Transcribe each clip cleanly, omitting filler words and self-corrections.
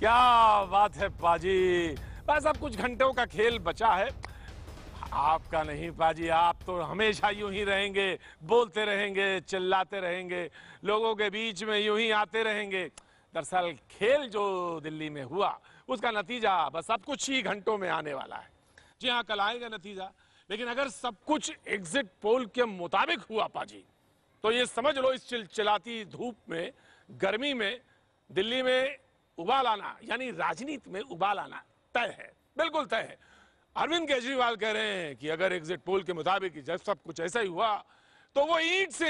क्या बात है पाजी, बस अब कुछ घंटों का खेल बचा है। आपका नहीं पाजी, आप तो हमेशा यूं ही रहेंगे, बोलते रहेंगे, चिल्लाते रहेंगे, लोगों के बीच में यूं ही आते रहेंगे। दरअसल खेल जो दिल्ली में हुआ उसका नतीजा बस अब कुछ ही घंटों में आने वाला है। जी हाँ, कल आएगा नतीजा, लेकिन अगर सब कुछ एग्जिट पोल के मुताबिक हुआ पाजी, तो ये समझ लो इस चिलचिलाती धूप में, गर्मी में दिल्ली में उबाल आना, यानी राजनीति में उबाल आना तय है, बिल्कुल तय है। अरविंद केजरीवाल कह रहे हैं कि अगर एग्जिट पोल के मुताबिक जब सब कुछ ऐसा ही हुआ तो वो ईंट से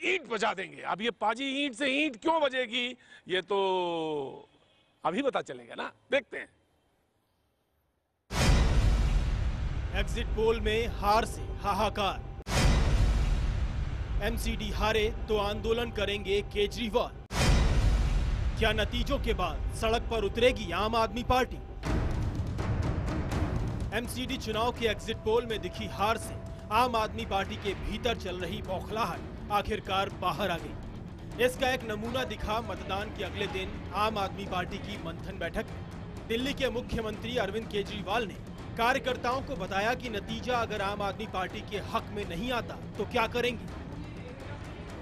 ईंट बजा देंगे। अब ये पाजी ईंट से ईंट क्यों बजेगी, ये तो अभी पता चलेगा ना, देखते हैं। एग्जिट पोल में हार से हाहाकार। एमसीडी हारे तो आंदोलन करेंगे केजरीवाल। क्या नतीजों के बाद सड़क पर उतरेगी आम आदमी पार्टी? एमसीडी चुनाव के एग्जिट पोल में दिखी हार से आम आदमी पार्टी के भीतर चल रही बौखलाहट आखिरकार बाहर आ गई। इसका एक नमूना दिखा मतदान के अगले दिन आम आदमी पार्टी की मंथन बैठक में। दिल्ली के मुख्यमंत्री अरविंद केजरीवाल ने कार्यकर्ताओं को बताया कि नतीजा अगर आम आदमी पार्टी के हक में नहीं आता तो क्या करेंगे।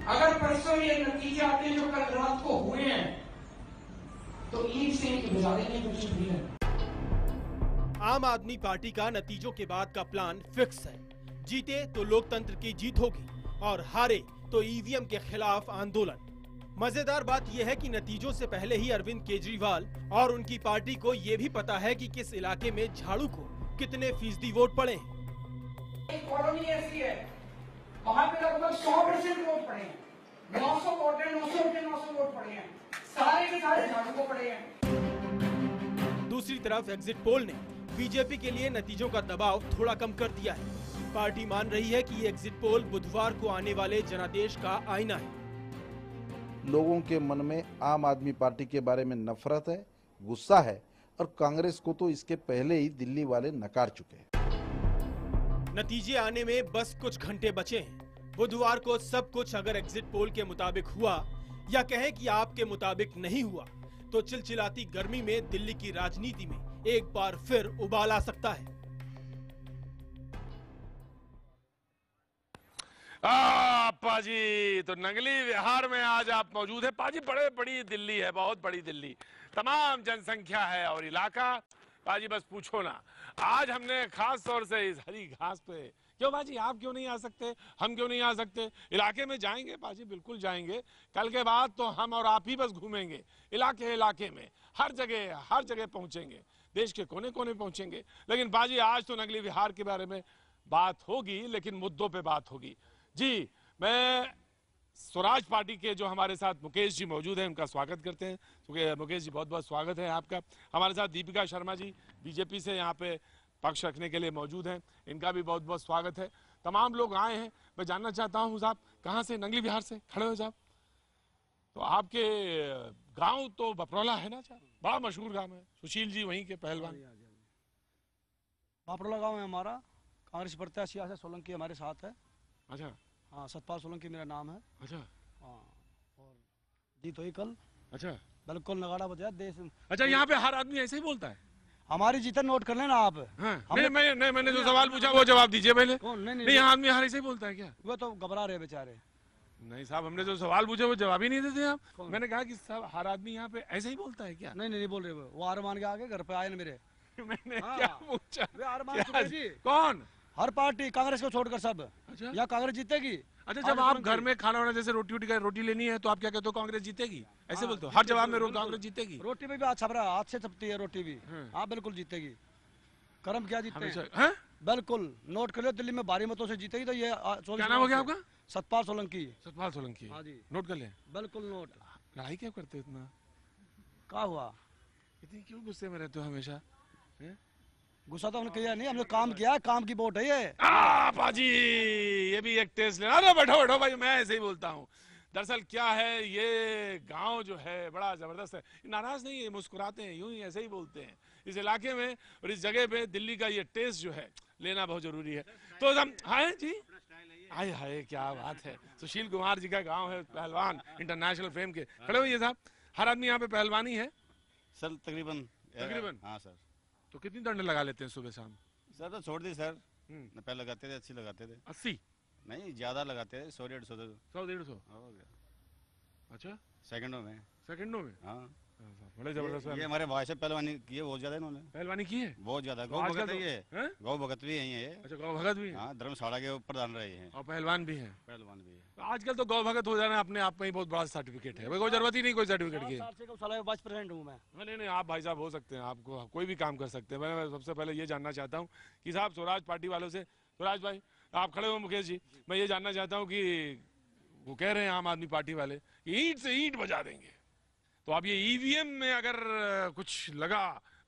अगर परसों ये नतीजे आते हैं जो कल रात को हुए हैं तो ईद से ईद बजा देने की कोशिश भी है। आम आदमी पार्टी का नतीजों के बाद का प्लान फिक्स है। जीते तो लोकतंत्र की जीत होगी और हारे तो ईवीएम के खिलाफ आंदोलन। मजेदार बात यह है कि नतीजों से पहले ही अरविंद केजरीवाल और उनकी पार्टी को यह भी पता है कि किस इलाके में झाड़ू को कितने फीसदी वोट पड़े हैं। एक कॉलोनी ऐसी है वहाँ पे लगभग 100% वोट पड़े हैं, 900 वोट है, 900 वोट पड़े हैं, सारे के सारे झाड़ू को पड़े हैं। दूसरी तरफ एग्जिट पोल ने बीजेपी के लिए नतीजों का दबाव थोड़ा कम कर दिया है। पार्टी मान रही है कि ये एग्जिट पोल बुधवार को आने वाले जनादेश का आईना है। लोगों के मन में आम आदमी पार्टी के बारे में नफरत है, गुस्सा है और कांग्रेस को तो इसके पहले ही दिल्ली वाले नकार चुके हैं। नतीजे आने में बस कुछ घंटे बचे हैं। बुधवार को सब कुछ अगर एग्जिट पोल के मुताबिक हुआ या कहें कि आपके मुताबिक नहीं हुआ तो चिलचिलाती गर्मी में दिल्ली की राजनीति में एक बार फिर उबाल आ सकता है। पाजी, तो नंगली विहार में आज आप मौजूद है पाजी। बड़ी दिल्ली है, बहुत बड़ी दिल्ली, तमाम जनसंख्या है और इलाका पाजी बस पूछो ना। आज हमने खास तौर से इस हरी घास पे, क्यों पाजी आप क्यों नहीं आ सकते, हम क्यों नहीं आ सकते? इलाके में जाएंगे पाजी, बिल्कुल जाएंगे। कल के बाद तो हम और आप ही बस घूमेंगे इलाके में, हर जगह पहुंचेंगे, देश के कोने कोने पहुंचेंगे। लेकिन पाजी आज तो नंगली विहार के बारे में बात होगी, लेकिन मुद्दों पे बात होगी। जी, मैं स्वराज पार्टी के जो हमारे साथ मुकेश जी मौजूद हैं उनका स्वागत करते हैं। मुकेश जी, बहुत बहुत स्वागत है आपका। हमारे साथ दीपिका शर्मा जी बीजेपी से यहाँ पे पक्ष रखने के लिए मौजूद हैं, इनका भी बहुत बहुत स्वागत है। तमाम लोग आए हैं। मैं जानना चाहता हूँ साहब, कहाँ से? नंगली बिहार से खड़े हो साहब। तो आपके गांव तो बपरौला है ना साहब, बड़ा मशहूर गांव है। सुशील जी वहीं के पहलवान। बपरौला गाँव है हमारा। कांग्रेस प्रत्याशी आशा सोलंकी हमारे साथ है। अच्छा, हाँ, सतपाल सोलंकी मेरा नाम है। अच्छा, हाँ, और जीत हुई कल। अच्छा, बिल्कुल नगाड़ा बजा देश। अच्छा, यहाँ पे हर आदमी ऐसे ही बोलता है? हमारी जीत नोट कर लेना आप। हाँ, मैंने जो सवाल पूछा वो जवाब दीजिए पहले। कौन? नहीं, यहाँ आदमी हर ऐसे ही बोलता है क्या? वो तो घबरा रहे बेचारे। नहीं साहब, हमने जो सवाल पूछे वो जवाब ही नहीं देते आप। मैंने कहा कि साहब हर आदमी यहाँ पे ऐसे ही बोलता है क्या? नहीं बोल रहे वो हार मान के आगे घर पे आए ना मेरे। मैंने हाँ, क्या पूछा? वे हार मान चुके जी। कौन? हर पार्टी कांग्रेस को छोड़कर सब। अच्छा, या कांग्रेस जीतेगी। अच्छा, जब आप घर में खाना वाना जैसे रोटी लेनी है तो आप क्या कहते हो? कांग्रेस जीतेगी ऐसे बोलते हो? हर जवाब में कांग्रेस जीतेगी? रोटी में भी हाथ छपरा, हाथ से छपती है रोटी भी। हाँ, बिल्कुल जीतेगी। कर्म क्या जीतते हैं। बिल्कुल नोट कर लो, दिल्ली में भारी मतों से जीतेगी। तो ये क्या नाम हो गया आपका? सतपाल सोलंकी। सतपाल सोलंकी। हाँ जी, नोट कर ले। बिल्कुल नोट। लड़ाई क्या करते हो इतना? क्या हुआ? इतनी क्यों गुस्से में रहते हो हमेशा? गुस्सा तो हमने किया नहीं, हमने काम किया। काम की वोट है ये। पाजी, ये भी एक टेस्ट लेना। अरे बैठो भाई, मैं ऐसे ही बोलता हूँ। दरअसल क्या है, ये गांव जो है बड़ा जबरदस्त है। नाराज नहीं है, मुस्कुराते हैं, यूं ही ऐसे ही बोलते हैं। इस इलाके में और इस जगह पे दिल्ली का ये टेस्ट जो है लेना बहुत जरूरी है। तो हम हाय जी, हाय हाय, क्या बात है। सुशील कुमार जी का गांव है, पहलवान, इंटरनेशनल फेम के। खड़े हुए साहब, हर आदमी यहाँ पे पहलवानी है। सर तकरीबन हाँ सर। तो कितनी दंड लगा लेते हैं सुबह शाम? सर तो छोड़ दी सर, पहले लगाते थे 80 लगाते थे। 80? नहीं ज़्यादा लगाते थे, 100-150 100 150? हो गया। अच्छा, सेकंडों में। हाँ बड़े जबरदस्त ये हमारे भाई से पहलवानी की है बहुत ज्यादा इन्होंने। पहलवानी की है बहुत ज्यादा। गौ आजकल भगत तो- है ये, हैं? गौ भगत भी है ये। अच्छा, गौ भगत भी है हाँ, धर्मशाला के प्रधान रहे हैं। और पहलवान भी है। पहलवान भी है। तो आजकल तो गौ भगत हो जाना अपने आप में ही बहुत बड़ा सर्टिफिकेट है, कोई जरूरत ही नहीं कोई सर्टिफिकेट की। 4 से गौशाला में 22% हूँ मैं। नहीं नहीं, आप भाई साहब हो सकते हैं, आपको कोई भी काम कर सकते हैं। मैं सबसे पहले ये जानना चाहता हूँ कि साहब स्वराज पार्टी वालों से, स्वराज भाई आप खड़े हो मुकेश जी, मैं ये जानना चाहता हूँ कि वो कह रहे हैं आम आदमी पार्टी वाले कि ईंट से ईंट बजा देंगे, तो अब ये ईवीएम में अगर कुछ लगा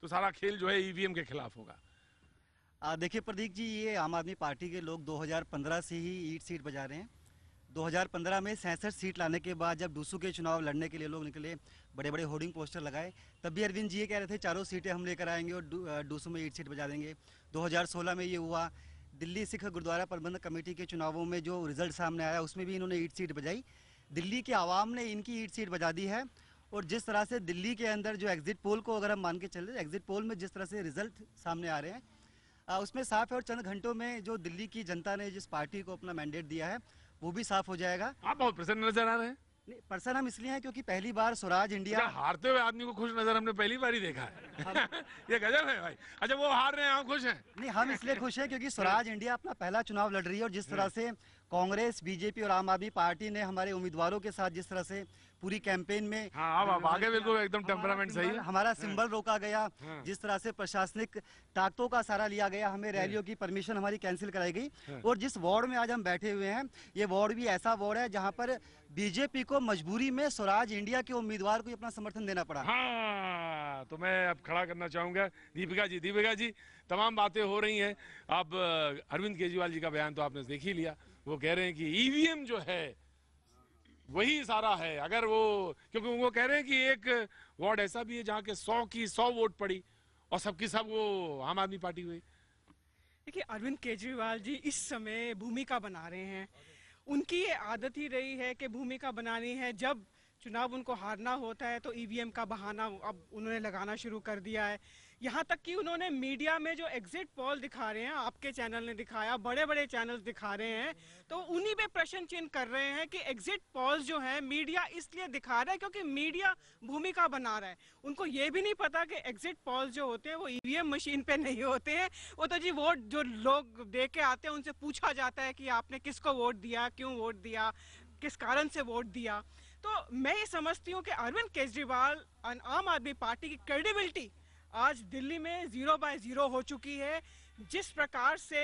तो सारा खेल जो है ईवीएम के खिलाफ होगा। देखिए प्रदीप जी, ये आम आदमी पार्टी के लोग 2015 से ही ईंट सीट बजा रहे हैं। 2015 में 67 सीट लाने के बाद जब डूसू के चुनाव लड़ने के लिए लोग निकले, बड़े बड़े होर्डिंग पोस्टर लगाए, तब भी अरविंद जी ये कह रहे थे 4 सीटें हम लेकर आएंगे और डूसू में ईंट सीट बजा देंगे। 2016 में ये हुआ। दिल्ली सिख गुरुद्वारा प्रबंधक कमेटी के चुनावों में जो रिजल्ट सामने आया उसमें भी इन्होंने ईंट सीट बजाई। दिल्ली के आवाम ने इनकी ईंट सीट बजा दी है। और जिस तरह से दिल्ली के अंदर जो एग्जिट पोल को अगर हम मान के चले, एग्जिट पोल में जिस तरह से रिजल्ट सामने आ रहे हैं उसमें साफ है, और चंद घंटों में जो दिल्ली की जनता ने जिस पार्टी को अपना मैंडेट दिया है वो भी साफ हो जाएगा। आप बहुत प्रसन्न नजर आ रहे हैं। नहीं, पर्सन हम इसलिए हैं क्योंकि पहली बार स्वराज इंडिया हारते हुए आदमी को खुश नजर हमने पहली बार ही देखा है। ये गजब है भाई। अच्छा, वो हार रहे हैं, हम खुश हैं? नहीं, हम इसलिए खुश हैं क्योंकि स्वराज इंडिया अपना पहला चुनाव लड़ रही है, और जिस तरह से कांग्रेस, बीजेपी और आम आदमी पार्टी ने हमारे उम्मीदवारों के साथ जिस तरह से पूरी कैंपेन में हाँ, अब आगे बिल्कुल एकदम टेम्परामेंट सही है। हमारा सिंबल रोका गया, जिस तरह से प्रशासनिक ताकतों का सहारा लिया गया, हमें रैलियों की परमिशन हमारी कैंसिल कराई गई, और जिस वार्ड में आज हम बैठे हुए हैं ये वार्ड भी ऐसा वार्ड है जहां पर बीजेपी को मजबूरी में स्वराज इंडिया के उम्मीदवार को अपना समर्थन देना पड़ा। हाँ, तो मैं अब खड़ा करना चाहूंगा दीपिका जी। दीपिका जी, तमाम बातें हो रही हैं। अब अरविंद केजरीवाल जी का बयान तो आपने देख ही लिया। वो कह रहे हैं कि ईवीएम जो है वही सारा है। अगर वो, क्योंकि वो कह रहे हैं कि एक वार्ड ऐसा भी है जहाँ के 100 की 100 वोट पड़ी और सबकी सब वो आम आदमी पार्टी हुई। देखिए, अरविंद केजरीवाल जी इस समय भूमिका बना रहे हैं। उनकी ये आदत ही रही है कि भूमिका बनानी है। जब चुनाव उनको हारना होता है तो ईवीएम का बहाना अब उन्होंने लगाना शुरू कर दिया है। यहाँ तक कि उन्होंने मीडिया में जो एग्जिट पोल दिखा रहे हैं, आपके चैनल ने दिखाया, बड़े बड़े चैनल दिखा रहे हैं, तो उन्हीं पे प्रश्न चिन्ह कर रहे हैं कि एग्जिट पोल जो है मीडिया इसलिए दिखा रहा है क्योंकि मीडिया भूमिका बना रहा है। उनको ये भी नहीं पता कि एग्जिट पोल जो होते हैं वो ईवीएम मशीन पे नहीं होते हैं। वो तो जी वोट जो लोग दे के आते हैं उनसे पूछा जाता है कि आपने किसको वोट दिया, क्यों वोट दिया, किस कारण से वोट दिया। तो मैं ये समझती हूँ कि अरविंद केजरीवाल और आम आदमी पार्टी की क्रेडिबिलिटी आज दिल्ली में 0/0 हो चुकी है। जिस प्रकार से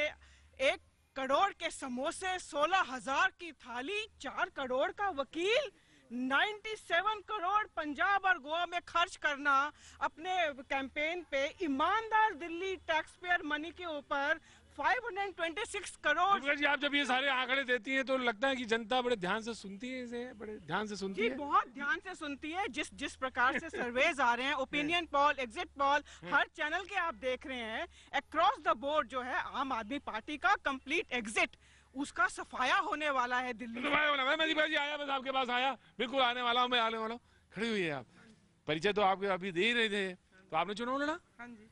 1 करोड़ के समोसे, 16,000 की थाली, 4 करोड़ का वकील, 97 करोड़ पंजाब और गोवा में खर्च करना अपने कैंपेन पे, ईमानदार दिल्ली टैक्स पेयर मनी के ऊपर 526 करोड़। जी, आप जब ये सारे आंकड़े देती हैं तो लगता है कि जनता बड़े ध्यान से सुनती है, इसे बड़े ध्यान से सुनती जी, है। बहुत ध्यान से सुनती है। जिस प्रकार से सर्वेज आ रहे हैं, ओपिनियन पोल, एग्जिट पोल, हर चैनल के आप देख रहे हैं, अक्रॉस द बोर्ड जो है आम आदमी पार्टी का कंप्लीट एग्जिट, उसका सफाया होने वाला है दिल्ली में। मैं जी आया, बस आपके पास आया, बिल्कुल आने वाला हूँ, मैं आने वाला हूँ। खड़ी हुई है आप, परिचय तो आपके अभी दे ही रहे थे। तो आपने चुनाव लड़ा? हाँ जी,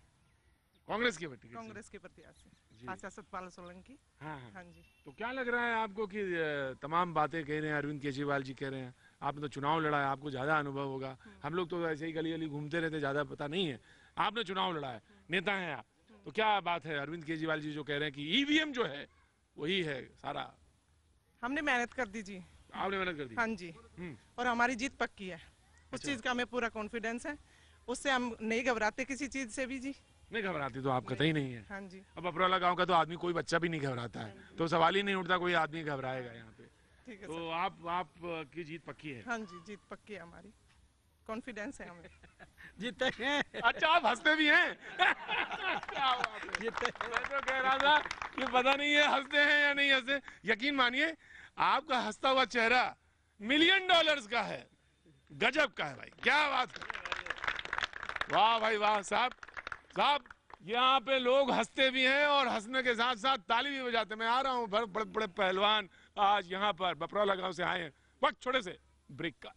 कांग्रेस के प्रति? कांग्रेस के प्रत्याशी आशा सतपाल सोलंकी। हाँ हाँ जी। तो क्या लग रहा है आपको कि तमाम बातें कह रहे हैं अरविंद केजरीवाल जी कह रहे हैं, आपने तो चुनाव लड़ा है, आपको ज्यादा अनुभव होगा। हम लोग तो ऐसे ही गली गली घूमते रहते, ज्यादा पता नहीं है। आपने चुनाव लड़ा है, नेता हैं आप, तो क्या बात है अरविंद केजरीवाल जी जो कह रहे हैं कि ईवीएम जो है वही है सारा? हमने मेहनत कर दी जी। आपने मेहनत कर दी? हाँ जी, और हमारी जीत पक्की है। उस चीज का हमें पूरा कॉन्फिडेंस है, उससे हम नहीं घबराते किसी चीज से भी जी। नहीं घबराती तो आप कतई नहीं है। हाँ जी। अब अपरोला गांव का तो आदमी, कोई बच्चा भी नहीं घबराता है, तो सवाल ही नहीं उठता कोई आदमी घबराएगा यहाँ पे। ठीक है तो सर। आप की जीत पक्की है? हाँ जी, जीत पक्की है हमारी, कॉन्फिडेंस है हमें। जीते हैं। अच्छा, आप हंसते भी हैं? क्या बात है। मैं तो कह रहा था कि पता नहीं है हंसते हैं या नहीं हंसते। यकीन मानिए आपका हंसता हुआ चेहरा $1 मिलियन का है, गजब का है भाई, क्या बात है। वाह भाई वाह। साहब यहाँ पे लोग हंसते भी हैं और हंसने के साथ साथ ताली भी बजाते। मैं आ रहा हूँ, बड़े बड़े पहलवान आज यहाँ पर बपरौला गांव से आए हैं। वक्त छोटे से ब्रेक का।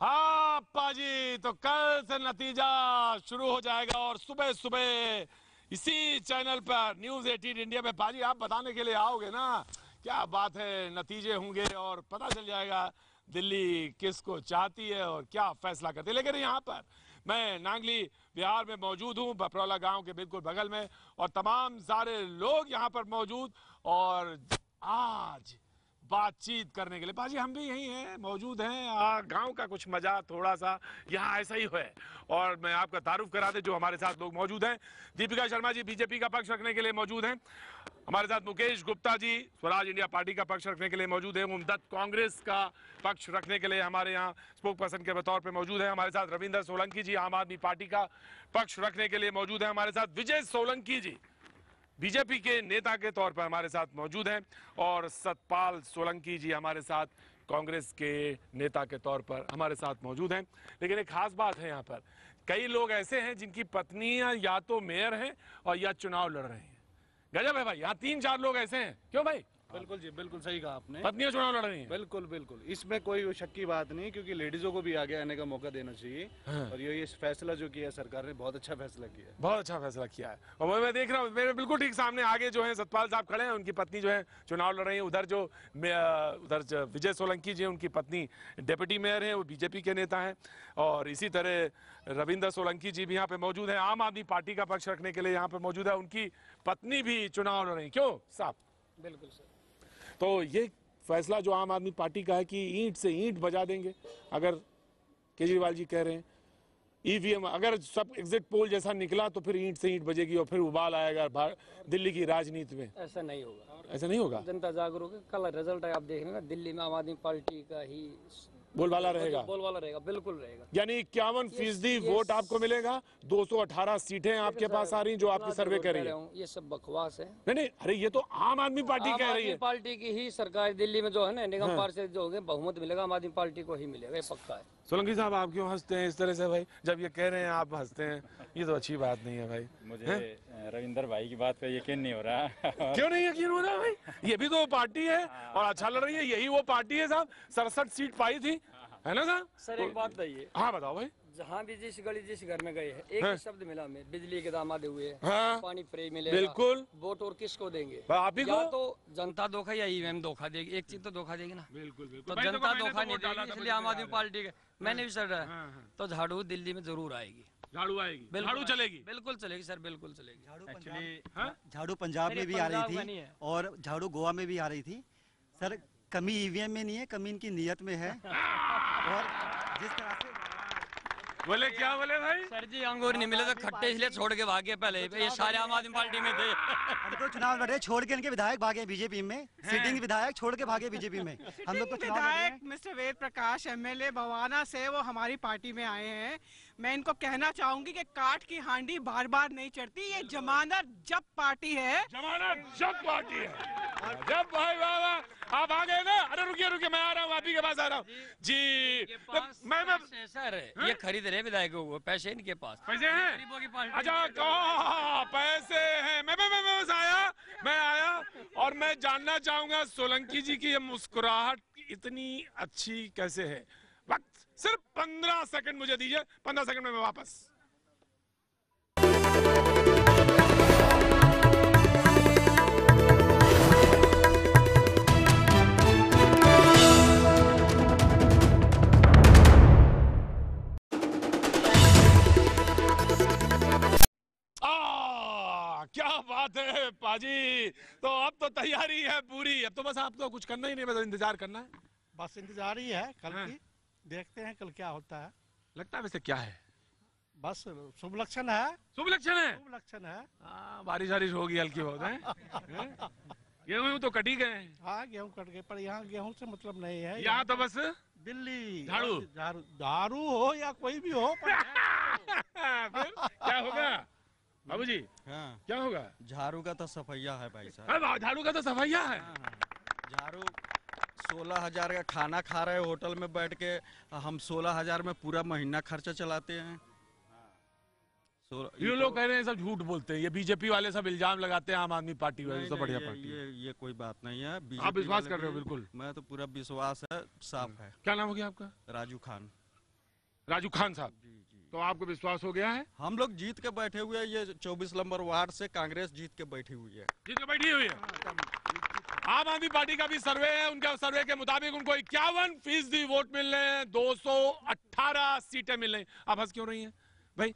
हाँ पाजी, तो कल से नतीजा शुरू हो जाएगा और सुबह सुबह इसी चैनल पर न्यूज 18 इंडिया में पाजी आप बताने के लिए आओगे ना, क्या बात है, नतीजे होंगे और पता चल जाएगा दिल्ली किसको चाहती है और क्या फैसला करती है। लेकिन यहाँ पर मैं नांगली बिहार में मौजूद हूँ, बपरौला गांव के बिल्कुल बगल में, और तमाम सारे लोग यहाँ पर मौजूद और आज बातचीत करने के लिए पाजी हम भी यहीं हैं, मौजूद हैं। गांव का कुछ मजा थोड़ा सा यहाँ ऐसा ही है। और मैं आपका तारुफ करा दे जो हमारे साथ लोग मौजूद हैं। दीपिका शर्मा जी बीजेपी का पक्ष रखने के लिए मौजूद हैं। हमारे साथ मुकेश गुप्ता जी स्वराज इंडिया पार्टी का पक्ष रखने के लिए मौजूद है। उमदत कांग्रेस का पक्ष रखने के लिए हमारे यहाँ स्पोक पर्सन के तौर पर मौजूद है। हमारे साथ रविंदर सोलंकी जी आम आदमी पार्टी का पक्ष रखने के लिए मौजूद है। हमारे साथ विजय सोलंकी जी बीजेपी के नेता के तौर पर हमारे साथ मौजूद हैं और सतपाल सोलंकी जी हमारे साथ कांग्रेस के नेता के तौर पर हमारे साथ मौजूद हैं। लेकिन एक खास बात है, यहाँ पर कई लोग ऐसे हैं जिनकी पत्नियां या तो मेयर हैं और या चुनाव लड़ रहे हैं। गजब है भाई, यहाँ 3-4 लोग ऐसे हैं। क्यों भाई? बिल्कुल जी, बिल्कुल सही कहा आपने। पत्नियां चुनाव लड़ रही हैं। बिल्कुल बिल्कुल, इसमें कोई शक की बात नहीं, क्योंकि लेडीजों को भी आगे आने का मौका देना चाहिए। हाँ। और ये फैसला जो किया सरकार ने, बहुत अच्छा फैसला किया है। बहुत अच्छा फैसला किया है। और मैं देख रहा हूँ मेरे बिल्कुल ठीक सामने आगे जो है सतपाल साहब खड़े हैं, उनकी पत्नी जो है चुनाव लड़ रही है। उधर विजय सोलंकी जी उनकी पत्नी डिप्टी मेयर है, वो बीजेपी के नेता हैं। और इसी तरह रविंदर सोलंकी जी भी यहाँ पे मौजूद हैं, आम आदमी पार्टी का पक्ष रखने के लिए यहाँ पे मौजूद है। उनकी पत्नी भी चुनाव लड़ रही। क्यों साहब? बिल्कुल सर। तो ये फैसला जो आम आदमी पार्टी का है कि ईंट से ईंट बजा देंगे, अगर केजरीवाल जी कह रहे हैं ईवीएम अगर सब एग्जिट पोल जैसा निकला तो फिर ईंट से ईंट बजेगी और फिर उबाल आएगा दिल्ली की राजनीति में। ऐसा नहीं होगा, ऐसा नहीं होगा। जनता जागरूक है। कल रिजल्ट है, आप देख रहे हैं ना, दिल्ली में आम आदमी पार्टी का ही बोलबाला रहेगा। बोलबाला रहेगा, बिल्कुल रहेगा। यानी 51% वोट आपको मिलेगा। 218 सीटें आपके पास आ रही जो आपकी सर्वे कर रही है। ये सब बकवास है। नहीं, अरे ये तो आम आदमी पार्टी कह रही है। पार्टी की ही सरकार दिल्ली में जो है ना, निगम पार्षद जो होंगे बहुमत मिलेगा, आम आदमी पार्टी को ही मिलेगा, ये पक्का है। सोलंकी साहब आप क्यों हंसते हैं इस तरह से भाई? जब ये कह रहे हैं आप हंसते हैं, ये तो अच्छी बात नहीं है भाई। मुझे रविंदर भाई की बात पे यकीन नहीं हो रहा। क्यों नहीं यकीन हो रहा भाई? ये भी तो पार्टी है और अच्छा लड़ रही है। यही वो पार्टी है साहब, 67 सीट पाई थी, है ना साहब? सर एक बात बताइए। हाँ बताओ भाई। जहाँ भी जिस गली जिस घर में गए हैं, एक ही शब्द मिला में, बिजली के दाम आधे हुए, हाँ, पानी फ्री मिलेगा, बिल्कुल। वोट और किसको देंगे? आप ही को। या तो जनता धोखा या ईवीएम धोखा देगी, एक चीज तो धोखा देगी ना। बिल्कुल तो जनता धोखा नहीं देगी, इसलिए आम आदमी पार्टी के मैंने भी सर तो झाड़ू दिल्ली में जरूर आएगी। झाड़ू आएगी, झाड़ू चलेगी, बिल्कुल चलेगी सर, बिल्कुल चलेगी। झाड़ू पंजाब में भी आ रही थी और झाड़ू गोवा में भी आ रही थी। सर कमी ईवीएम में नहीं है, कमी इनकी नीयत में है। और जिस तरह से बोले क्या बोले भाई? सर जी अंगूर नहीं मिले तो खट्टे इसलिए छोड़ के भागे पहले। ये सारे आम आदमी पार्टी में थे। हम तो चुनाव लड़ रहे, छोड़ के इनके विधायक भागे बीजेपी में, सिटिंग विधायक छोड़ के भागे बीजेपी में। हम लोग तो चुनाव लड़ रहे हैं। मिस्टर वेद प्रकाश एमएलए भवाना से वो हमारी पार्टी में आए हैं। मैं इनको कहना चाहूंगी कि काठ की हांडी बार बार नहीं चढ़ती, ये जमानत जब पार्टी है। जमानत जब पार्टी है। जब भाई बाबा आप आ गए ना, अरे रुकिए मैं आ रहा हूँ, आप ही के पास आ रहा हूँ जी। मैं सर ये खरीद रहे विधायक को, पैसे इनके पास, पैसे हैं। अच्छा कहो पैसे हैं। मैं आया और मैं जानना चाहूंगा सोलंकी जी की ये मुस्कुराहट इतनी अच्छी कैसे है? वक्त सिर्फ 15 सेकंड मुझे दीजिए, 15 सेकंड में मैं वापस। क्या बात है पाजी, तो अब तो तैयारी है पूरी। अब तो बस आपको कुछ करना ही नहीं, बस इंतजार करना है। बस इंतजार ही है कल की, देखते हैं कल क्या होता है। लगता है वैसे क्या है? बस शुभ लक्षण है। शुभ लक्षण है। शुभ लक्षण है। बारिश वारिश होगी हल्की बहुत है। गेहूं तो कट ही गए। हाँ गेहूं कट गए, पर यहाँ गेहूं से मतलब नहीं है। यहाँ तो बस दिल्ली झाड़ू झाड़ू हो या कोई भी हो। फिर क्या होगा बाबूजी? हाँ क्या होगा? झाड़ू का तो सफैया है भाई साहब। झाड़ू का तो सफैया है। झाड़ू 16,000 का खाना खा रहे होटल में बैठ के, हम 16,000 में पूरा महीना खर्चा चलाते हैं। ये लोग कह रहे हैं सब झूठ बोलते हैं, ये बीजेपी वाले सब इल्जाम लगाते हैं आम आदमी पार्टी वाले। तो बढ़िया पार्टी ये कोई बात नहीं है। आप विश्वास कर रहे हो? बिल्कुल मैं तो पूरा विश्वास है, साफ है। क्या नाम हो गया आपका? राजू खान। राजू खान साहब, तो आपको विश्वास हो गया है? हम लोग जीत के बैठे हुए हैं, ये 24 नंबर वार्ड से कांग्रेस जीत के बैठी हुई है। जीत के बैठी हुई है। आम आदमी पार्टी का भी सर्वे है, उनके सर्वे के मुताबिक उनको 51% वोट मिल रहे हैं, 218 सीटें मिल रही हैं। आप हंस क्यों रही हैं भाई?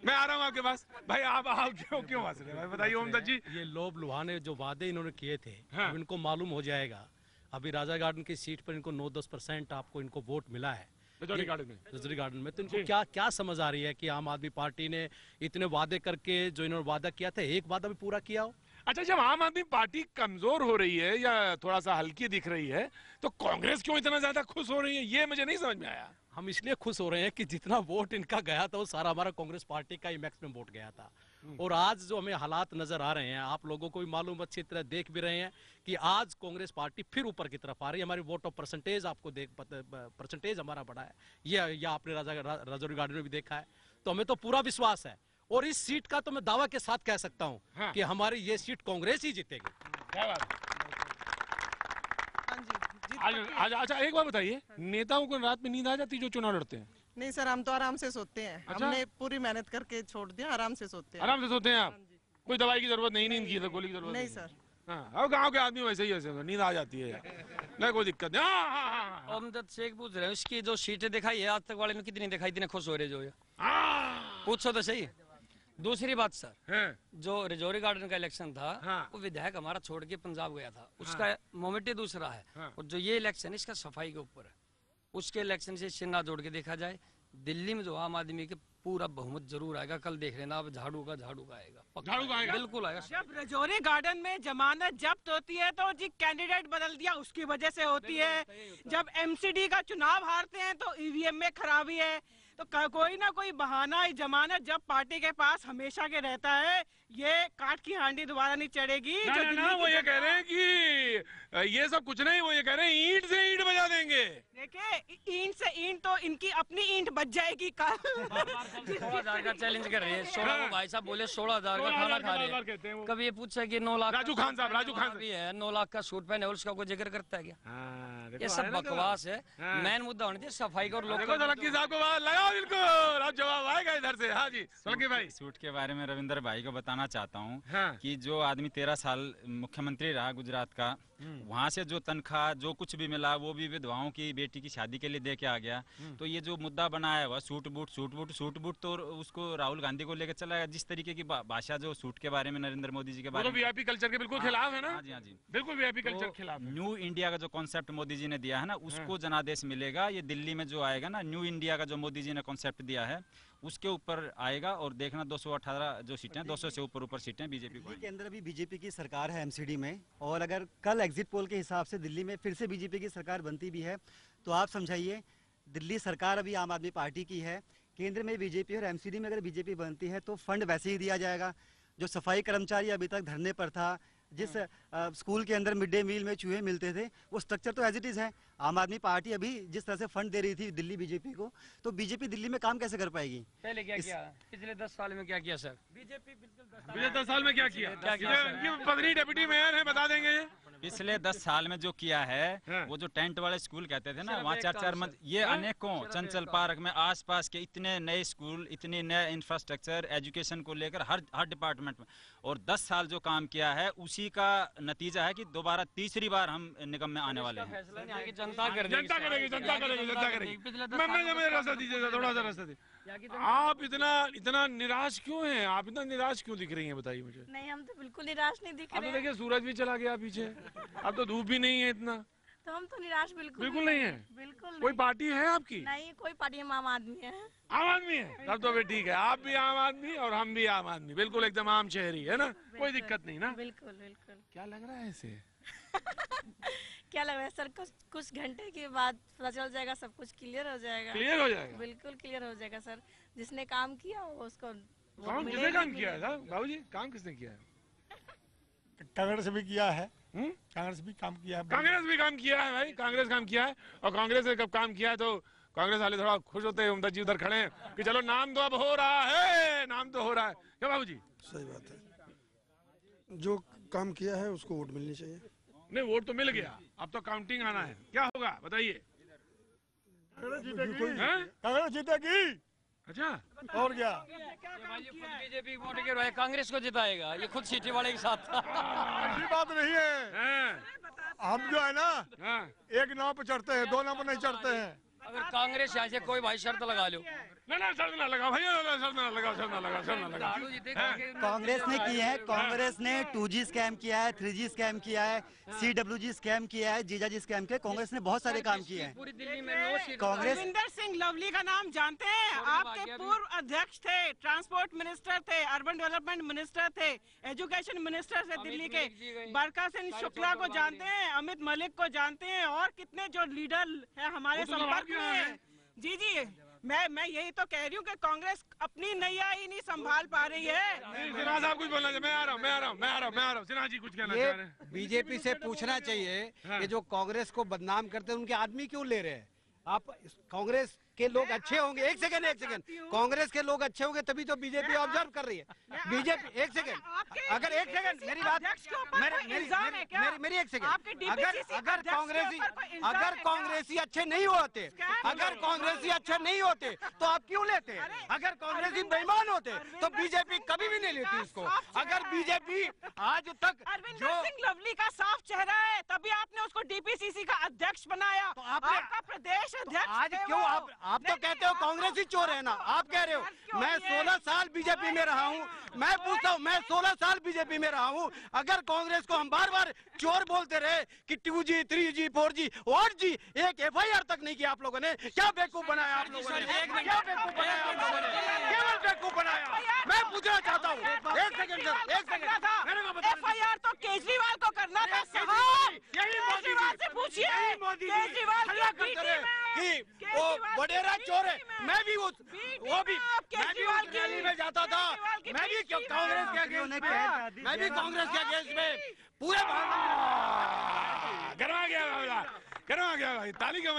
मैं आ रहा हूं आपके पास भाई। आप क्यों हंस रहे हैं भाई, बताइए ओमदत्त जी। ये लोभ लुभाने जो वादे इन्होंने किए थे, हाँ। अब इनको मालूम हो जाएगा। अभी राजा गार्डन की सीट पर इनको 9-10% आपको इनको वोट मिला है रजौरी गार्डन में। तो इनको क्या समझ आ रही है कि आम आदमी पार्टी ने इतने वादे करके जो इन्होंने वादा किया था, एक वादा भी पूरा किया हो? अच्छा, जब आम आदमी पार्टी कमजोर हो रही है या थोड़ा सा हल्की दिख रही है, तो कांग्रेस क्यों इतना ज्यादा खुश हो रही है, ये मुझे नहीं समझ में आया। हम इसलिए खुश हो रहे हैं कि जितना वोट इनका गया था वो सारा हमारा कांग्रेस पार्टी का ही मैक्सिमम वोट गया था। और आज जो हमें हालात नजर आ रहे हैं, आप लोगों को भी मालूम, अच्छी तरह देख भी रहे हैं कि आज कांग्रेस पार्टी फिर ऊपर की तरफ आ रही है। हमारी वोट ऑफ परसेंटेज आपको परसेंटेज हमारा बढ़ा है, ये आपने राजौरी गार्डन में भी देखा है। तो हमें तो पूरा विश्वास है, और इस सीट का तो मैं दावा के साथ कह सकता हूँ हाँ। कि हमारी ये सीट कांग्रेस ही जीतेगी। क्या बात? अच्छा, एक बात बताइए, नेताओं को रात में नींद आ जाती जो चुनाव लड़ते हैं? नहीं सर, हम तो आराम से सोते हैं। अच्छा? हमने पूरी मेहनत करके छोड़ दिया, आराम से सोते हैं। आराम से सोते हैं आप? कोई दवाई की जरूरत नहीं, नींद की गोली की जरूरत नहीं सर। हाँ, गाँव के आदमी वैसे ही ऐसे नींद आ जाती है, नहीं कोई दिक्कत नहीं। ओमदत्त शेख पूछ रहे हैं, उसकी जो सीटें दिखाई है आज तक वाले ने कितनी दिखाई, इतने खुश हो रहे जो ये पूछो तो सही। दूसरी बात सर, जो रजौरी गार्डन का इलेक्शन था, वो विधायक हमारा छोड़ के पंजाब गया था, उसका मोमेंट ही दूसरा है। और जो ये इलेक्शन इसका सफाई के ऊपर है, उसके इलेक्शन से सिन्हा जोड़ के देखा जाए, दिल्ली में जो आम आदमी के पूरा बहुमत जरूर आएगा। कल देख लेना आप, झाड़ू का आएगा, झाड़ू का आएगा, बिल्कुल आएगा। जब रजौरी गार्डन में जमानत जब्त होती है तो जी कैंडिडेट बदल दिया उसकी वजह से होती है। जब एमसीडी का चुनाव हारते हैं तो ईवीएम में खराबी है। तो कोई ना कोई बहाना, जमानत जब पार्टी के पास हमेशा के रहता है, ये काट की हांडी दोबारा नहीं चढ़ेगी। ना, वो ये कह रहे हैं कि ये सब कुछ नहीं, वो ये कह रहे हैं ईंट से ईंट बजा देंगे। देखिए, ईंट से ईंट तो इनकी अपनी ईंट बच जाएगी कल। 16,000 का चैलेंज कर रहे हैं। 16 भाई साहब बोले 16,000 का खाना खा रहे हैं। कभी ये पूछा कि 9 लाख राजू खान साहब भी है, 9 लाख का सूट पहने और उसका कोई जिक्र करता है क्या? ये सब बकवास है। मेन मुद्दा होना चाहिए सफाई का। और लोग बिल्कुल जवाब आएगा इधर से। हाँ जी सोलंकी भाई। सूट के बारे में रविंदर भाई को बताना चाहता हूँ कि जो आदमी 13 साल मुख्यमंत्री रहा गुजरात का, वहाँ से जो तनख्वाह जो कुछ भी मिला वो भी विधवाओं की बेटी की शादी के लिए दे के आ गया। तो ये जो मुद्दा बनाया हुआ सूट बूट तो उसको राहुल गांधी को लेकर चला गया। जिस तरीके की भाषा जो सूट के बारे में नरेंद्र मोदी जी के बारे में, वीआईपी कल्चर के बिल्कुल खिलाफ है ना। हाँ जी, बिल्कुल वीआईपी कल्चर के खिलाफ। न्यू इंडिया का जो कॉन्सेप्ट मोदी जी ने दिया है ना, उसको जनादेश मिलेगा। ये दिल्ली में जो आएगा ना, न्यू इंडिया का जो मोदी जी ने कॉन्सेप्ट दिया है उसके ऊपर आएगा। और देखना 218 जो सीटें, 200 से ऊपर सीटें बीजेपी को के अंदर अभी बीजेपी की सरकार है एमसीडी में, और अगर कल एग्जिट पोल के हिसाब से दिल्ली में फिर से बीजेपी की सरकार बनती भी है तो आप समझाइए, दिल्ली सरकार अभी आम आदमी पार्टी की है, केंद्र में बीजेपी और एमसीडी में अगर बीजेपी बनती है तो फंड वैसे ही दिया जाएगा। जो सफाई कर्मचारी अभी तक धरने पर था, जिस स्कूल के अंदर मिड डे मील में चूहे मिलते थे, वो स्ट्रक्चर तो एज इट इज है। आम आदमी पार्टी अभी जिस तरह से फंड दे रही थी दिल्ली बीजेपी को, तो बीजेपी दिल्ली में काम कैसे कर पाएगी? पहले क्या किया, पिछले 10 साल में क्या किया सर? बीजेपी पिछले 10 साल में क्या किया? पत्नी डिप्टी मेयर है, बता देंगे। पिछले 10 साल में जो किया है, वो जो टेंट वाले स्कूल कहते थे ना, वहाँ 4-4 मंजिल, ये अनेकों चंचल पार्क में आसपास के इतने नए स्कूल, इतने नए इंफ्रास्ट्रक्चर, एजुकेशन को लेकर हर डिपार्टमेंट में, और 10 साल जो काम किया है उसी का नतीजा है कि दोबारा तीसरी बार हम निगम में आने वाले हैं। जनता करेगी। रास्ता दीजिएगा, थोड़ा सा रास्ता दीजिए। आप इतना निराश क्यों हैं? आप इतना निराश क्यों दिख रही हैं, बताइए मुझे। नहीं, हम तो बिल्कुल निराश नहीं दिख रहे। अब तो देखिए सूरज भी चला गया पीछे, अब तो धूप भी नहीं है इतना, तो हम तो निराश बिल्कुल नहीं है। बिल्कुल कोई पार्टी है आपकी? नहीं, कोई पार्टी, हम आम आदमी है। आम आदमी है, तब तो फिर ठीक है। आप भी आम आदमी और हम भी आम आदमी, बिल्कुल एकदम आम शहरी है ना, कोई दिक्कत नहीं ना। बिल्कुल बिल्कुल। क्या लग रहा है इसे? क्या लग रहा है सर? कुछ घंटे के बाद पता चल जाएगा, सब कुछ क्लियर हो जाएगा। क्लियर हो जाएगा, बिल्कुल क्लियर हो जाएगा सर। जिसने काम किया वो उसको किसने काम किया है बाबू जी? काम किसने किया है? कांग्रेस भी किया है, कांग्रेस भी काम किया है। कांग्रेस भी काम किया है भाई, कांग्रेस काम किया है। और कांग्रेस ने कब काम किया है तो कांग्रेस वाले थोड़ा खुश होते हैं। ओमदत्त जी उधर खड़े हैं कि चलो नाम तो अब हो रहा है, नाम तो हो रहा है। क्या बाबू जी? सही बात है, जो काम किया है उसको वोट मिलनी चाहिए। नहीं, वोट तो मिल गया, अब तो काउंटिंग आना है। क्या होगा बताइए? कांग्रेस जीतेगी। अच्छा, और क्या? बीजेपी वोट के कांग्रेस को जिताएगा, ये खुद सीटी वाले के साथ। ऐसी बात नहीं है, हम जो है ना एक नाव पे चढ़ते हैं, दो नाव पे नहीं चढ़ते हैं। अगर कांग्रेस यहाँ से कोई भाई शर्त लगा लो, ना शर्त ना लगा भैया, शर्त ना लगा। कांग्रेस ने की है, कांग्रेस ने 2G स्कैम किया है, 3G स्कैम किया है, CWG स्कैम किया है, जीजाजी स्कैम किया है। कांग्रेस ने बहुत सारे काम किए हैं। पूरी दिल्ली में कांग्रेस रविंदर सिंह लवली का नाम जानते हैं? आपके पूर्व अध्यक्ष थे, ट्रांसपोर्ट मिनिस्टर थे, अर्बन डेवलपमेंट मिनिस्टर थे, एजुकेशन मिनिस्टर थे दिल्ली के। बरका सिंह शुक्ला को जानते हैं, अमित मलिक को जानते हैं, और कितने जो लीडर है हमारे संपर्क में। जी जी, मैं यही तो कह रही हूँ कि कांग्रेस अपनी नैया ही नहीं संभाल पा रही है। सिन्हा साहब कुछ बोलना चाहिए। मैं आ रहा हूँ। सिन्हा जी कुछ कहना चाह रहे हैं। बीजेपी से पूछना चाहिए कि जो कांग्रेस को बदनाम करते हैं उनके आदमी क्यों ले रहे हैं आप? कांग्रेस के लोग अच्छे होंगे, एक सेकंड, कांग्रेस के लोग अच्छे होंगे तभी तो बीजेपी ऑब्जर्व कर रही है। बीजेपी, एक सेकंड, अगर एक सेकंड मेरी बात, मेरी एक सेकंड, अगर कांग्रेसी अच्छे नहीं होते, तो आप क्यों लेते? अगर कांग्रेसी बेईमान होते तो बीजेपी कभी भी नहीं लेती इसको। अगर बीजेपी आज तक जो लवली का साफ चेहरा है, तभी आपने उसको DPCC का अध्यक्ष बनाया, तो आपका प्रदेश अध्यक्ष। आज क्यों आप तो कहते हो कांग्रेस ही चोर है ना, आप कह रहे हो। मैं 16 साल बीजेपी में रहा हूँ, मैं पूछता हूँ, मैं 16 साल बीजेपी में रहा हूँ। अगर कांग्रेस को हम बार बार चोर बोलते रहे कि 2G, 3G, 4G, 8G, एक FIR तक नहीं किया आप लोगों ने। क्या बेवकूफ बनाया आप लोगों ने? क्या बेवकूफ बनाया आप लोगों ने? केवल बेवकूफ बनाया। मैं पूछना चाहता हूँ, एक सेकंड सर, एक सेकंड। FIR तो केजरीवाल को करना था साहब, केजरीवाल से पूछिए। केजरीवाल कि वो वडेरा चोर है, मैं भी वो भी केजरीवाल की रैली में जाता था, मैं भी कांग्रेस के अगेंस्ट में पूरे करवा गया भाई। ताली क्यों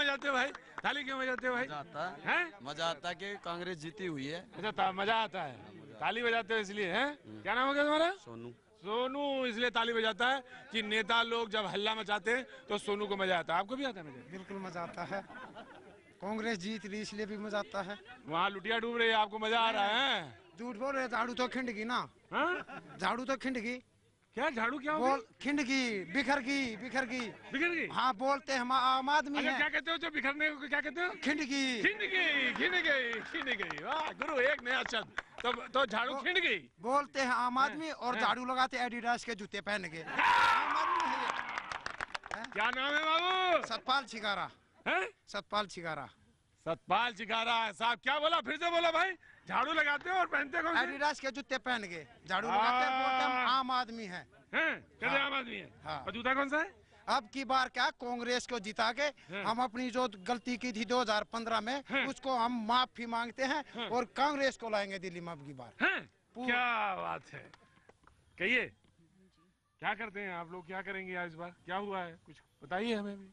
बजाते हो भाई? मजा आता है कि कांग्रेस जीती हुई है। अच्छा, मजा आता है, ताली बजाते हो इसलिए है? क्या नाम हो गया तुम्हारा? सोनू इसलिए ताली बजाता है कि नेता लोग जब हल्ला मचाते हैं तो सोनू को मजा आता है। आपको भी आता है मजा? बिल्कुल मजा आता है। कांग्रेस जीत रही इसलिए भी मजा आता है। वहाँ लुटिया डूब रही है, आपको मजा आ रहा है? झूठ बोल रहे, झाड़ू तो खिंडगी ना। झाड़ू तो खिंडगी। क्या झाड़ू क्या बोल? खिंडगी, बिखर गई। हाँ, बोलते हम आम आदमी हैं। क्या कहते हो जो बिखरने को? क्या कहते हो? खिंड गई। वाह गुरु, एक नया शब्द। तो झाड़ू खिंड गई बोलते हैं आम आदमी, और झाड़ू लगाते एडिडास के जूते पहन के। आम आदमी है। क्या नाम है बाबू? सतपाल छिकारा। सतपाल छिकारा साहब, क्या बोला? फिर से बोला भाई। झाड़ू लगाते हो और पहनते कौन? एडिडास के जूते पहन के झाड़ू लगाते हैं, बोलते हम आम आदमी हैं। कहते आम आदमी है। और जूता कौन सा है? अब की बार क्या, कांग्रेस को जिता के हम अपनी जो गलती की थी 2015 में, उसको हम माफी मांगते हैं और कांग्रेस को लाएंगे दिल्ली में अब की बार। क्या बात है, कहिए क्या करते हैं आप लोग? क्या करेंगे इस बार? क्या हुआ है, कुछ बताइए हमें भी।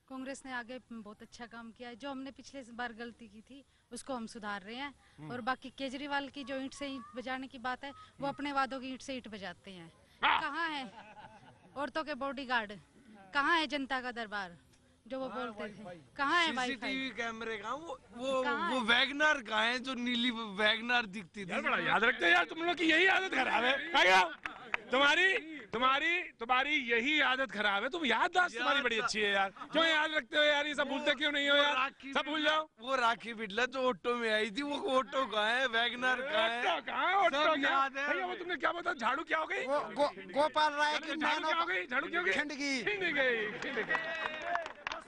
कांग्रेस ने आगे बहुत अच्छा काम किया है। जो हमने पिछले बार गलती की थी उसको हम सुधार रहे हैं। और बाकी केजरीवाल की जो ईंट से ईंट बजाने की बात है, वो अपने वादों की ईंट से ईंट बजाते हैं। कहाँ है औरतों के बॉडीगार्ड? कहाँ है जनता का दरबार जो वो बोलते थे? कहाँ है CCTV कैमरे? वो वैगनर कहाँ है जो नीली वैगनर दिखती थी? बड़ा याद रखते हो यार तुम लोग की, यही आदत खराब है। तुम्हारी यही आदत खराब है। तुम याददाश्त तुम्हारी बड़ी अच्छी है यार। क्यों याद रखते हो यार? ये सब भूलते क्यों नहीं हो यार? सब भूल जाओ। वो राखी बिड़ला जो ऑटो में आई थी, वो ऑटो कहाँ है? वैगनर कहाँ है? सब याद है। भैया वो तुमने क्या बताया? झाड़ू क्या हो गई? गोपाल राय की झाड़ू क्या हो गई? झाड़ू क्या हो गई? खिंड गई।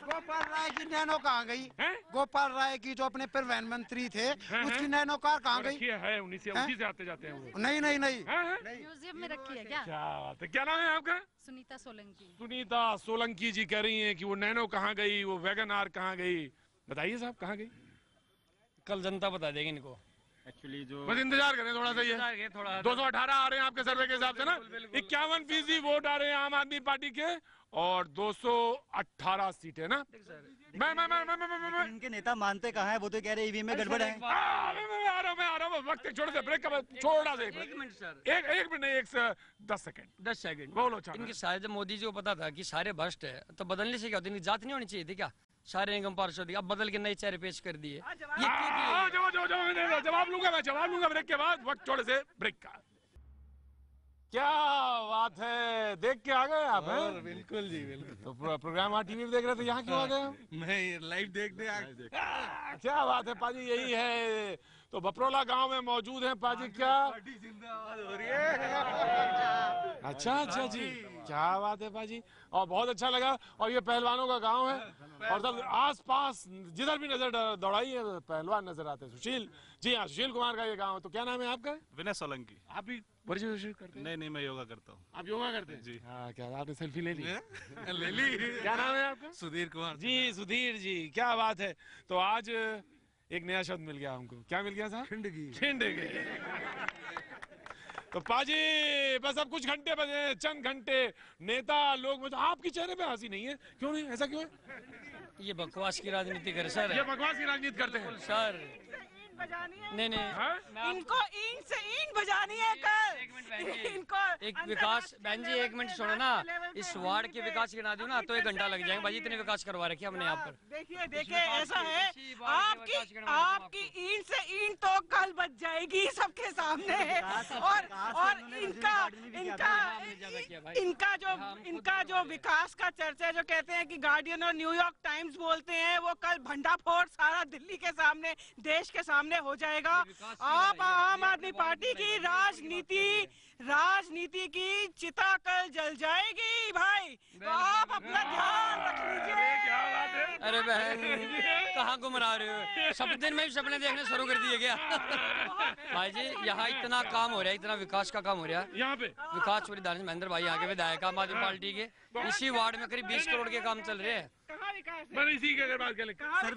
गोपाल राय की नैनो कहाँ गई? गोपाल राय की जो अपने प्रधानमंत्री थे, उसकी नैनो कार कहाँ गई? है उन्हीं से आते जाते हैं वो। नहीं म्यूजियम में रखी है क्या? क्या बात है, क्या नाम है आपका? सुनीता सोलंकी। सुनीता सोलंकी जी कह रही हैं कि वो नैनो कहाँ गई, वो वैगन आर कहाँ गई? बताइए साहब, कहाँ गई? कल जनता बता देगी इनको। एक्चुअली जो बस इंतजार करें थोड़ा सा। ये 218 आ रहे हैं आपके सर्वे के हिसाब से ना। 51% वोट आ रहे हैं आम आदमी पार्टी के और 218 सीटें ना। मैं इनके नेता मानते कहाँ है? वो तो कह रहे ईवीएम में गड़बड़ है। मैं आ रहा हूँ। वक्त छोड़ दे, ब्रेक का छोड़ा दे। एक मिनट सर, एक मिनट नहीं, 10 सेकंड बोलो। इनके शायद मोदी जी को पता था कि सारे भ्रष्ट है, तो बदलने से क्या होता है? इनकी जांच नहीं होनी चाहिए थी क्या? सारे निगम पार्षद अब बदल के नए चेहरे पेश कर दिए। जवाब लूंगा ब्रेक के बाद, वक्त थोड़े से ब्रेक का। क्या बात है, देख के आ गए आप? हैं? बिल्कुल जी, बिल्कुल। तो प्रोग्राम आप टीवी पे देख रहे थे, यहाँ क्यों आ गए? मैं लाइव देखने आ गया। क्या बात है पाजी, यही है तो बपरोला गांव में मौजूद है पाजी। क्या जिंदाबाद हो रही है। अच्छा जी, क्या बात है पाजी, और बहुत अच्छा लगा। और ये पहलवानों का गांव है और सब आस पास जिधर भी नजर दौड़ाई है पहलवान नजर आते हैं। सुशील जी, हाँ, सुशील कुमार का ये गांव है। तो क्या नाम है आपका? विनय सोलंकी। आप भी वर्जिश करते हैं? नहीं, मैं योगा करता हूँ। आप योगा करते हैं जी? हाँ, क्या आपने सेल्फी ले ली? ले ली। क्या नाम है आपका? सुधीर कुमार जी, सुधीर जी, क्या बात है। तो आज एक नया शब्द मिल गया हमको। क्या मिल गया साहब? खिंडगी। तो पाजी बस अब कुछ घंटे बचे, चंद घंटे, नेता लोग, आपके चेहरे पे हंसी नहीं है, क्यों नहीं? ऐसा क्यों है? ये बकवास की राजनीति कर सर। ये बकवास की राजनीति करते हैं सर। नहीं इनको ईंट से ईंट बजानी है कल। इनको एक विकास, बहन जी एक मिनट सुनो ना, इस वार्ड के विकास गिना दूं ना तो 1 घंटा लग जाएगा भाई, इतने विकास करवा रखे हमने यहाँ पर। देखिए ऐसा है, आपकी ईंट से ईंट तो कल बच जाएगी सबके सामने। और इनका जो विकास का चर्चा, जो कहते हैं कि गार्डियन और न्यूयॉर्क टाइम्स बोलते हैं, वो कल भंडाफोड़ सारा दिल्ली के सामने, देश के सामने हो जाएगा। आप आम आदमी पार्टी की राजनीति की चिता कल जल जाएगी भाई, तो आप अपना ध्यान रख लीजिए। अरे बहन कहाँ घुम रहे हो, सब दिन में भी सपने देखने शुरू कर दिए क्या? भाई जी यहाँ इतना काम हो रहा है, इतना विकास का काम हो रहा है यहाँ पे। विकास परिधान महेंद्र भाई यहाँ के विधायक आम आदमी पार्टी के, इसी वार्ड में करीब 20 करोड़ के काम चल रहे हैं। इसी की अगर बात करें सर,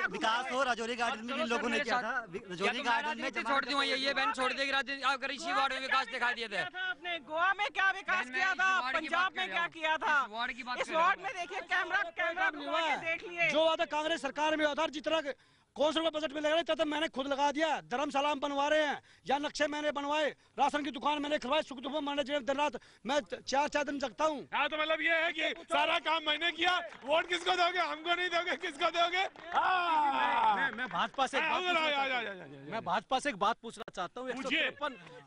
विकास हो राजौरी गार्डन में जिन लोगों ने किया था, राजौरी गार्डन में छोड़ दी ये बहन छोड़ देगी राजनीति, अगर इसी वार्ड में विकास दिखाई दिए थे। आपने गोवा में क्या विकास किया था, पंजाब में क्या किया था, इस वार्ड में देखिए कैमरा देख लिए। जो वादा कांग्रेस सरकार में आधार जितना कौंसल बजट में लग रहे थे, मैंने खुद लगा दिया। धर्मशाला बनवा रहे हैं, या नक्शे मैंने बनवाए, राशन की दुकान मैंने खुलवाई, सुख दुख मैंने दिन रात मैं 4 दिन जगता हूँ। हाँ, तो मतलब ये है कि सारा काम मैंने किया, वोट किसको दोगे? हमको नहीं दोगे, किसको दोगे? मैं भाजपा से एक बात पूछना चाहता हूँ।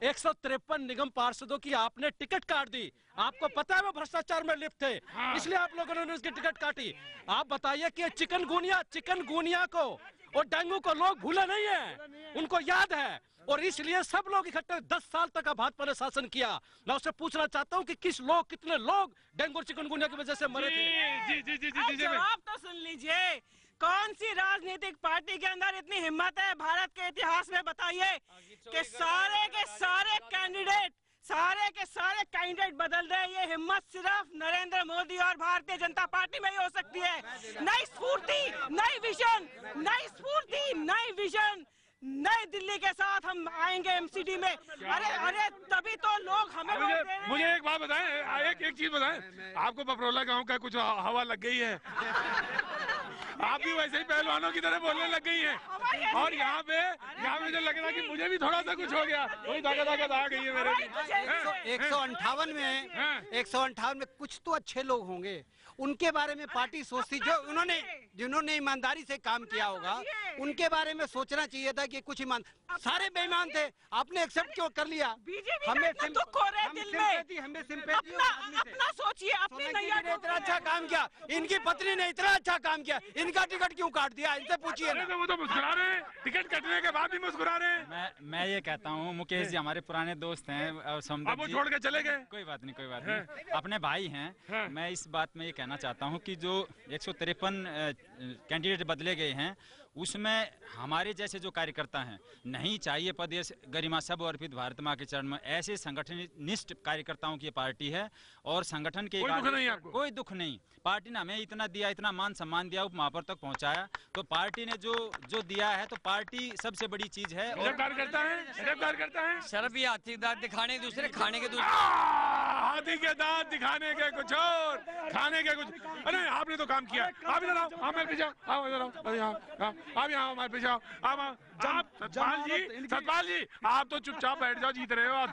153 निगम पार्षदों की आपने टिकट काट दी, आपको पता है वो भ्रष्टाचार में लिप्त थे, इसलिए आप लोगों ने उसकी टिकट काटी। आप बताइए कि चिकनगुनिया को और डेंगू को लोग भूले नहीं है, उनको याद है, और इसलिए सब लोग इकट्ठे 10 साल तक भाजपा ने शासन किया। मैं उससे पूछना चाहता हूँ कि कितने लोग डेंगू और चिकनगुनिया की वजह से मरे थे? जवाब तो सुन लीजिए, कौन सी राजनीतिक पार्टी के अंदर इतनी हिम्मत है भारत के इतिहास में, बताइए, कि सारे के सारे कैंडिडेट बदल दे। ये हिम्मत सिर्फ नरेंद्र मोदी और भारतीय जनता पार्टी में ही हो सकती है। नई स्फूर्ति, नई विजन, नई दिल्ली के साथ हम आएंगे एमसीडी में। अरे तभी तो लोग हमें मुझे एक बात बताएं, एक चीज बताएं, आपको बपरोला गांव का कुछ हवा लग गई है? आप भी वैसे ही पहलवानों की तरह बोलने लग गई हैं, और यहाँ पे मुझे लग रहा है कि मुझे भी थोड़ा सा कुछ हो गया, वही ताकत आ गई है मेरे भी। 158 में कुछ तो अच्छे लोग होंगे, उनके बारे में पार्टी सोचती, जिन्होंने ईमानदारी से काम किया होगा, उनके बारे में सोचना चाहिए था कि कुछ सारे बेईमान थे, आपने एक्सेप्ट क्यों कर लिया? हमें दुख हो रहा है दिल में, हमें सिंपैथी अपना सोचिए, अपनी नैया ने इतना अच्छा काम किया, इनकी पत्नी ने इतना अच्छा काम किया, इनका टिकट क्यों काट दिया? इनसे पूछिए ना। वो तो मुस्कुरा रहे हैं, टिकट कटने के बाद भी मुस्कुरा रहे हैं। मैं ये कहता हूँ, मुकेश जी हमारे पुराने दोस्त हैं, अब वो छोड़ के चले गए। कोई बात नहीं, अपने भाई हैं। मैं इस बात में ये कहना चाहता हूँ कि जो 153 कैंडिडेट बदले गए हैं, उसमें हमारे जैसे जो कार्यकर्ता हैं, नहीं चाहिए पद, ये गरिमा सब अर्पित भारत माँ के चरण में, ऐसे संगठनिष्ठ कार्यकर्ताओं की पार्टी है। और संगठन के कोई दुख नहीं, पार्टी ने हमें इतना दिया, इतना मान सम्मान दिया, वहां पर तक पहुंचाया, तो पार्टी ने जो दिया है, तो पार्टी सबसे बड़ी चीज है। कार्यकर्ता है शर्फ या हाथी दांत दिखाने दूसरे, खाने के दूसरे। हाथी के दांत दिखाने के कुछ और, खाने के कुछ। अरे आपने तो काम किया, आप इधर आओ, आप मेरे पीछे आओ, इधर आओ, आप यहाँ हमारे पीछे आओ। आप सतपाल जी आप तो चुपचाप बैठ जाओ, जीत रहे हो आप।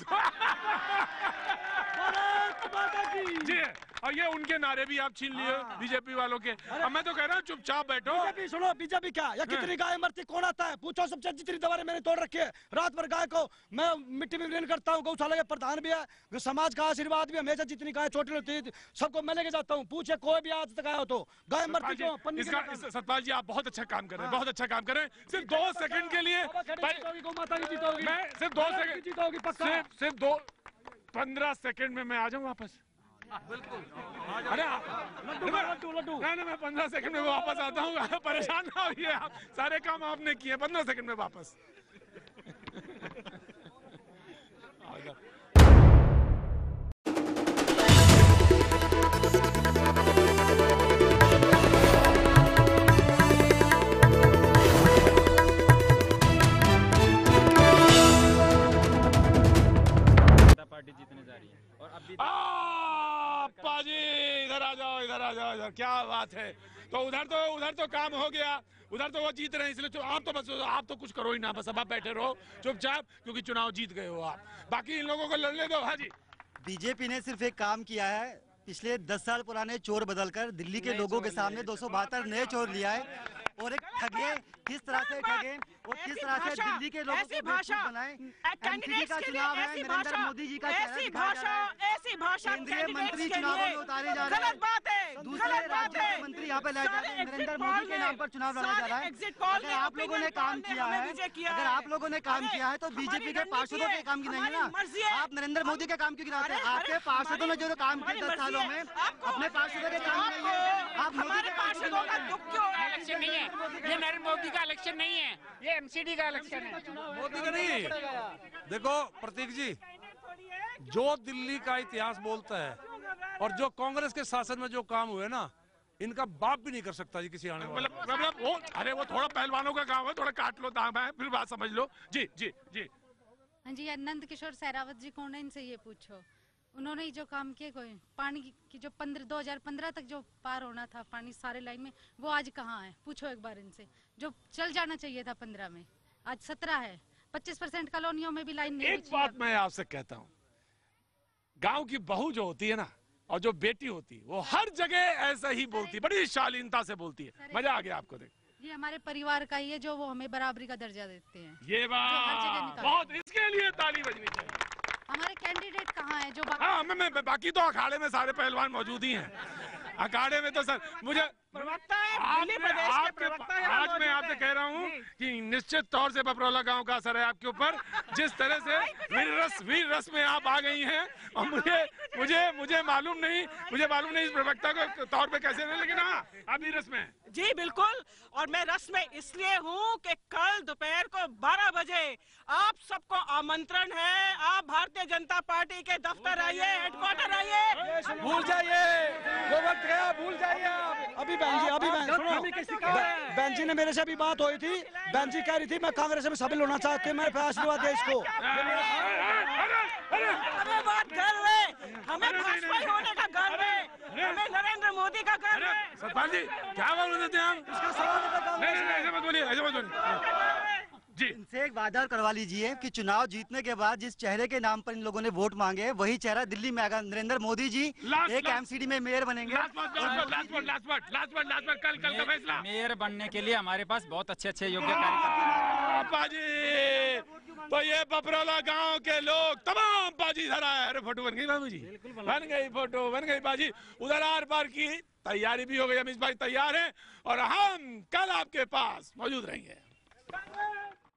जी और ये उनके नारे भी आप छीन लिए बीजेपी वालों के। अब मैं तो कह रहा हूँ चुपचाप बैठो। बीजेपी सुनो, बीजेपी क्या या कितनी गाय मरती कौन आता है पूछो, सबसे जितनी दीवारें मैंने तोड़ रखी है। रात भर गाय को मैं मिट्टी में विलीन करता हूँ, गौशाला के प्रधान भी है, समाज का आशीर्वाद भी, हमेशा जितनी गाय छोटी होती है सबको मैं लेके जाता हूँ। पूछे कोई भी आज तक आया हो तो गाय मरती क्यों? सतपाल जी आप बहुत अच्छा काम कर रहे हैं, बहुत अच्छा काम कर रहे हैं। सिर्फ 2 सेकंड के लिए माता की जीतोगी, मैं सिर्फ 2 सेकंड जीतोगी पक्का। सिर्फ 15 सेकंड में मैं आ जाऊँ वापस। बिल्कुल। अरे लड्डू नहीं, मैं 15 सेकंड में वापस आता हूँ। परेशान ना होइए आप, सारे काम आपने किए, 15 सेकंड में वापस। पार्टी जीतने जा रही है और अब पाजी इधर आ जाओ, इधर आ जाओ, इधर क्या बात है। तो उधर तो काम हो गया, उधर तो वो जीत रहे हैं, इसलिए आप तो कुछ करो ही ना, बस अब आप बैठे रहो चुपचाप, क्योंकि चुनाव जीत गए हो आप। बाकी इन लोगों को लड़ने दो। हाँ जी। बीजेपी ने सिर्फ एक काम किया है, पिछले 10 साल पुराने चोर बदलकर दिल्ली के लोगों के सामने 272 नए चोर लिया है और एक ठगे किस तरह से ठगे और किस तरह से दिल्ली के लोगों को बेवकूफ बनाए। एमसीडी का चुनाव है, नरेंद्र मोदी जी का ऐसी भाषा केंद्रीय मंत्री चुनावों में उतारे जा रहे हैं, दूसरे राज्य के मंत्री यहाँ पे लाए जा रहे हैं, नरेंद्र मोदी के नाम पर चुनाव लड़ा जा रहा है। अगर आप लोगों ने काम किया है, अगर आप लोगों ने काम किया है तो बीजेपी के पार्षदों के काम की नहीं है ना। आप नरेंद्र मोदी के काम क्यों गिनाते हैं? आपके पार्षदों ने जो काम किया 10 सालों में अपने पार्षदों के काम नहीं है, आप मोदी के पार्षदों का दुख क्यों? इलेक्शन नहीं है ये, नरेंद्र मोदी का इलेक्शन नहीं है ये, एमसीडी का इलेक्शन है, मोदी का नहीं। देखो प्रतीक जी, जो दिल्ली का इतिहास बोलता है और जो कांग्रेस के शासन में जो काम हुए ना, इनका बाप भी नहीं कर सकता जी किसी आने वाला। मतलब वो थोड़ा पहलवानों का काम है, थोड़ा काट लो दाम है, फिर बात समझ लो। जी जी जी। हाँ जी, नंद किशोर सहरावत जी कौन है, इनसे ये पूछो। उन्होंने ही जो काम किए, कोई पानी की जो 2015 तक जो पार होना था पानी सारे लाइन में, वो आज कहाँ है? पूछो एक बार इनसे। जो चल जाना चाहिए था 15 में, आज 17 है। 25% कॉलोनियों में भी लाइन नहीं। एक बात मैं आपसे कहता हूँ, गांव की बहू जो होती है ना और जो बेटी होती है, वो हर जगह ऐसा ही बोलती है, बड़ी शालीनता से बोलती है। मजा आ गया आपको देख। ये हमारे परिवार का ही है जो वो हमें बराबरी का दर्जा देते हैं। ये बात बहुत, इसके लिए ताली बजनी चाहिए। हमारे कैंडिडेट कहाँ है जो बाकी तो अखाड़े में सारे पहलवान मौजूद ही हैं। अखाड़े में तो सर मुझे आज मैं आपसे कह रहा हूँ कि निश्चित तौर से पपरोला गांव का असर है आपके ऊपर, जिस तरह से वीर रस में आप आ गई हैं। और मुझे मालूम नहीं इस प्रवक्ता के तौर पे कैसे नहीं, लेकिन हाँ आप वीर रस में। जी बिल्कुल, और मैं रस में इसलिए हूँ कि कल दोपहर को 12 बजे आप सबको आमंत्रण है। आप भारतीय जनता पार्टी के दफ्तर आइए, हेडक्वार्टर आइए। भूल जाइए वो वक्त गया, भूल जाइए आप। अभी बहन जी ने मेरे से अभी बात हुई थी, बहन जी कह रही थी मैं कांग्रेस में शामिल होना चाहती हूँ, मेरे आशीर्वाद देश को। हमें बात गर्व है, हमें भाजपा होने का गर्व है, हमें नरेंद्र मोदी का गर्व है। सतपाल जी क्या बोल रहे थे हम? ऐसे मत बोलिए जी। इनसे एक वादा करवा लीजिए कि चुनाव जीतने के बाद जिस चेहरे के नाम पर इन लोगों ने वोट मांगे वही चेहरा दिल्ली में आएगा। नरेंद्र मोदी जी एक एमसीडी में मेयर बनेंगे। कल का फैसला। मेयर बनने के लिए हमारे पास बहुत अच्छे योग्य कार्यकर्ता। तो ये पपरोला गांव के लोग तमाम बाजी धरा है। अरे फोटो बन गई बाबू जी, बन गई फोटो, बन गई बाजी। उधर आर पार की तैयारी भी हो गई, अमित भाई तैयार है और हम कल आपके पास मौजूद रहेंगे।